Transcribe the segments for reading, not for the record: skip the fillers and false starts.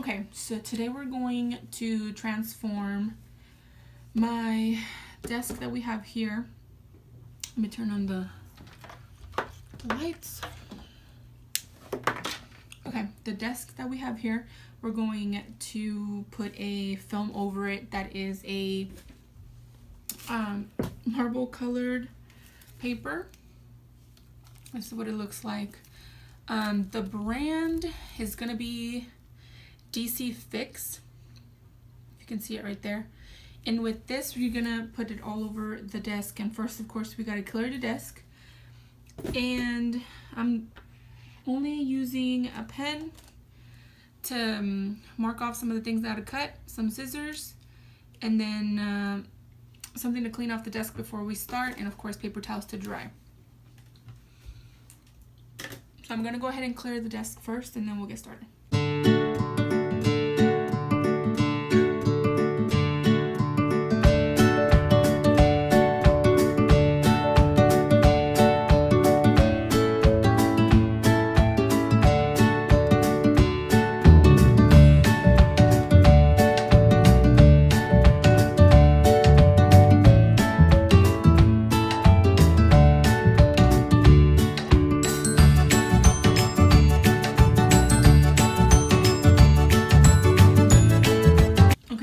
Okay, so today we're going to transform my desk that we have here. Let me turn on the lights. Okay, the desk that we have here, we're going to put a film over it that is a marble colored paper. This is what it looks like. The brand is going to be DC Fix. You can see it right there. And with this, we're gonna put it all over the desk. And first, of course, we gotta clear the desk. And I'm only using a pen to mark off some of the things that I cut, some scissors, and then something to clean off the desk before we start, and of course, paper towels to dry. So I'm gonna go ahead and clear the desk first, and then we'll get started.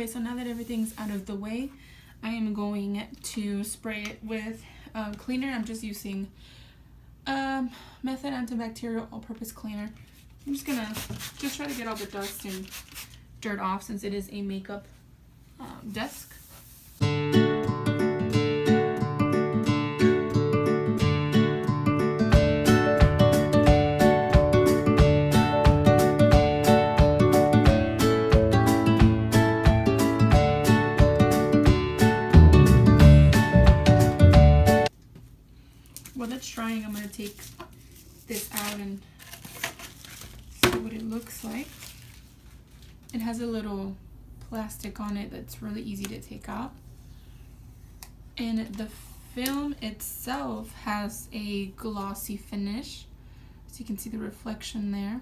So now that everything's out of the way, I am going to spray it with cleaner. I'm just using Method Antibacterial All-Purpose Cleaner. I'm just gonna try to get all the dust and dirt off since it is a makeup desk. While that's drying, I'm going to take this out and see what it looks like. It has a little plastic on it that's really easy to take out. And the film itself has a glossy finish. So you can see the reflection there.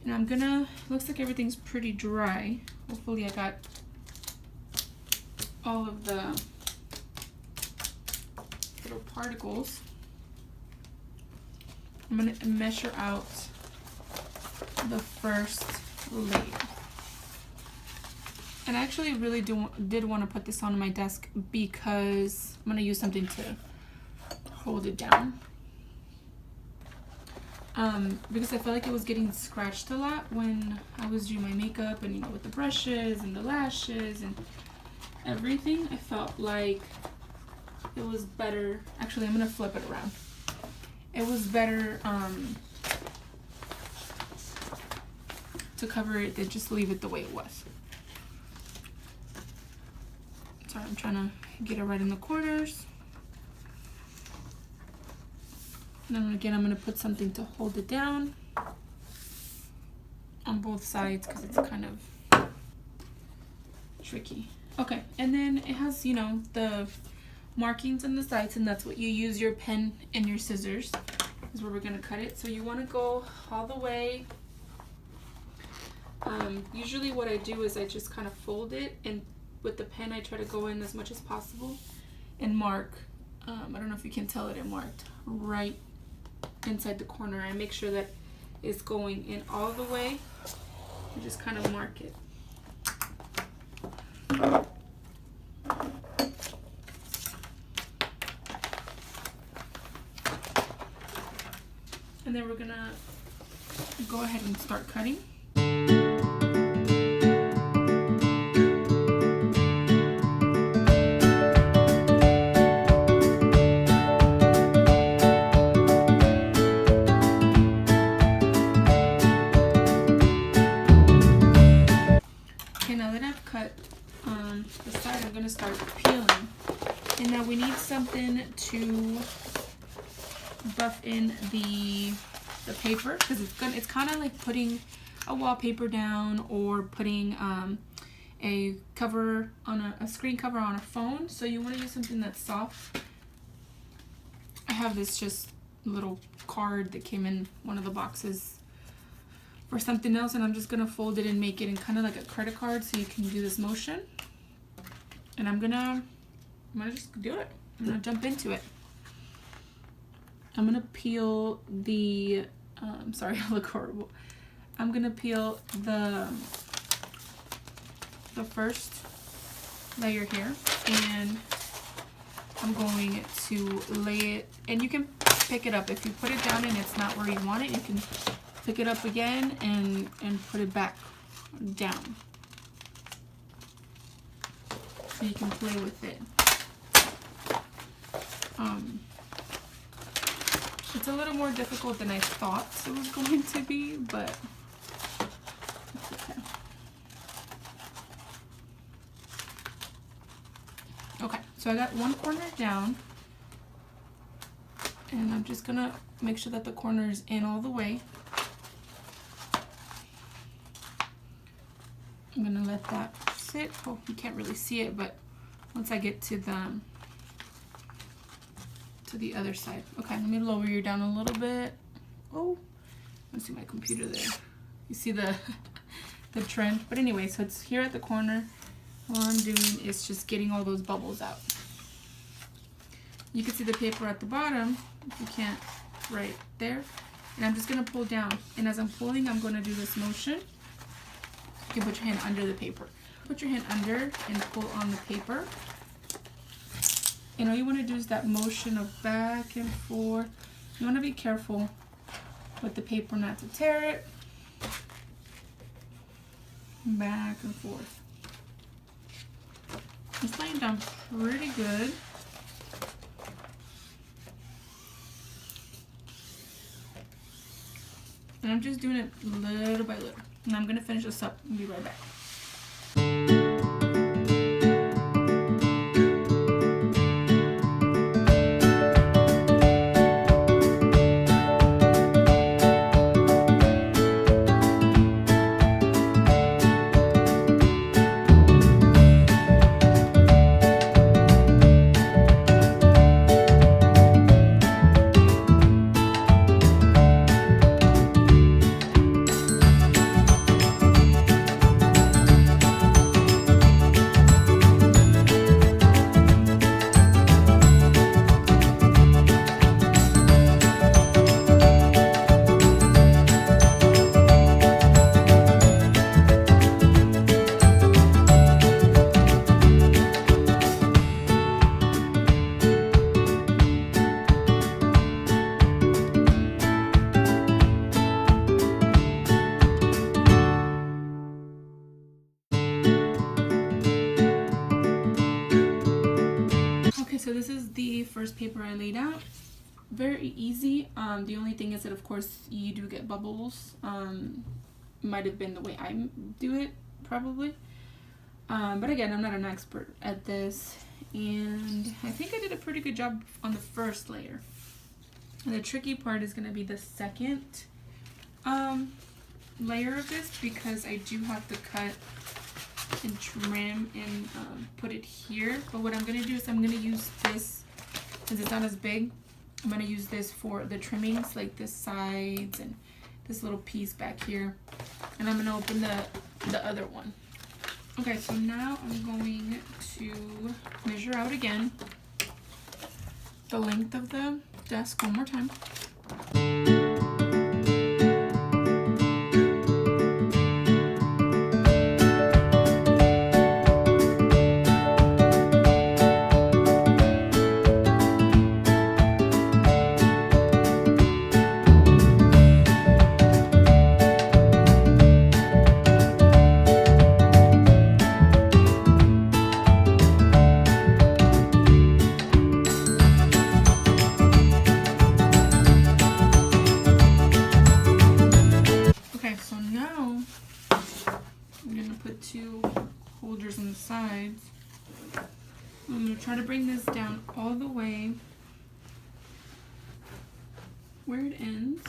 And I'm gonna, looks like everything's pretty dry. Hopefully I got all of the little particles. I'm going to measure out the first layer. And I actually really did want to put this on my desk because I'm going to use something to hold it down. Because I felt like it was getting scratched a lot when I was doing my makeup and, you know, with the brushes and the lashes and everything. I felt like it was better. Actually, I'm gonna flip it around. It was better to cover it than just leave it the way it was. Sorry, I'm trying to get it right in the corners. And then again, I'm gonna put something to hold it down on both sides because it's kind of tricky. Okay, and then it has, you know, the markings on the sides, and that's what you use your pen and your scissors is where we're going to cut it. So you want to go all the way. Usually what I do is I just kind of fold it, and with the pen I try to go in as much as possible and mark. I don't know if you can tell it marked right inside the corner. I make sure that it's going in all the way and just kind of mark it. And then we're gonna go ahead and start cutting. Okay, now that I've cut the side, I'm gonna start peeling. And now we need something to buff in the paper because it's kind of like putting a wallpaper down or putting a cover on a screen cover on a phone. So you want to use something that's soft. I have this just little card that came in one of the boxes for something else, and I'm just gonna fold it and make it in kind of like a credit card so you can do this motion. And I'm gonna just do it. I'm gonna jump into it. I'm gonna peel the, sorry, I look horrible. I'm gonna peel the first layer here, and I'm going to lay it, and you can pick it up. If you put it down and it's not where you want it, you can pick it up again and put it back down. So you can play with it. It's a little more difficult than I thought it was going to be, but it's okay. Okay, so I got one corner down, and I'm just gonna make sure that the corner is in all the way. I'm gonna let that sit. Oh, you can't really see it, but once I get to the other side. Okay, let me lower you down a little bit. Oh, let's see my computer there. You see the trend? But anyway, so it's here at the corner. All I'm doing is just getting all those bubbles out. You can see the paper at the bottom, if you can't, right there. And I'm just gonna pull down. And as I'm pulling, I'm gonna do this motion. You can put your hand under the paper. Put your hand under and pull on the paper. And all you want to do is that motion of back and forth. You want to be careful with the paper not to tear it. Back and forth. It's laying down pretty good. And I'm just doing it little by little. And I'm going to finish this up and be right back. So this is the first paper I laid out. Very easy. The only thing is that of course you do get bubbles. Might have been the way I do it probably. But again, I'm not an expert at this, and I think I did a pretty good job on the first layer. And the tricky part is going to be the second layer of this, because I do have to cut and trim and put it here. But what I'm going to do is I'm going to use this, since it's not as big, I'm going to use this for the trimmings, like this sides and this little piece back here. And I'm going to open the other one. Okay, so now I'm going to measure out again the length of the desk one more time. On the sides. I'm going to try to bring this down all the way where it ends.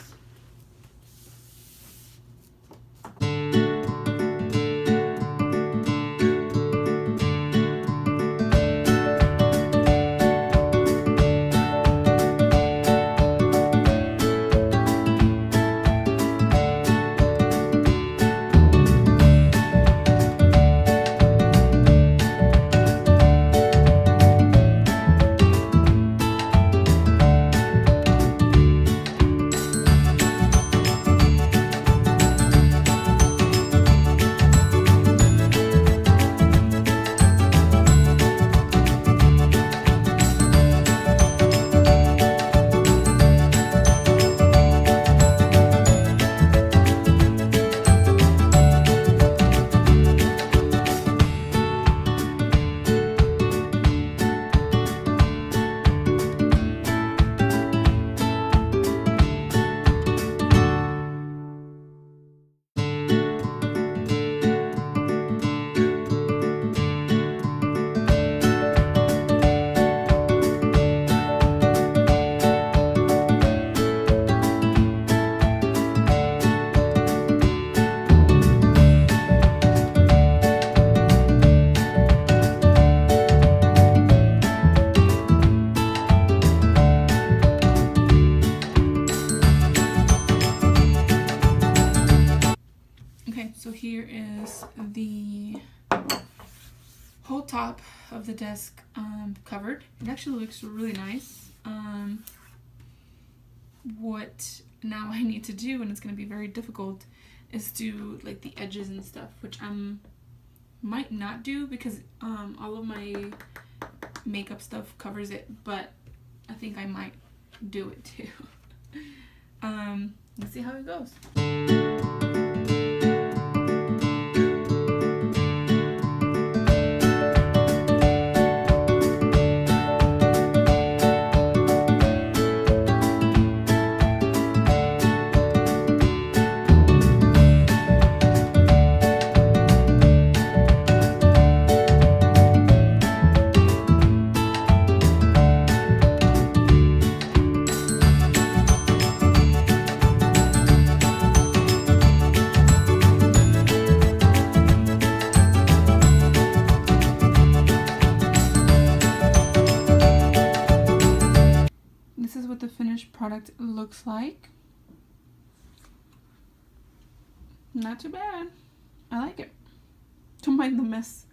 So here is the whole top of the desk covered. It actually looks really nice. What now I need to do, and it's going to be very difficult, is do like the edges and stuff, which I might not do because all of my makeup stuff covers it, but I think I might do it too. Let's see how it goes. This is what the finished product looks like. Not too bad. I like it. Don't mind the mess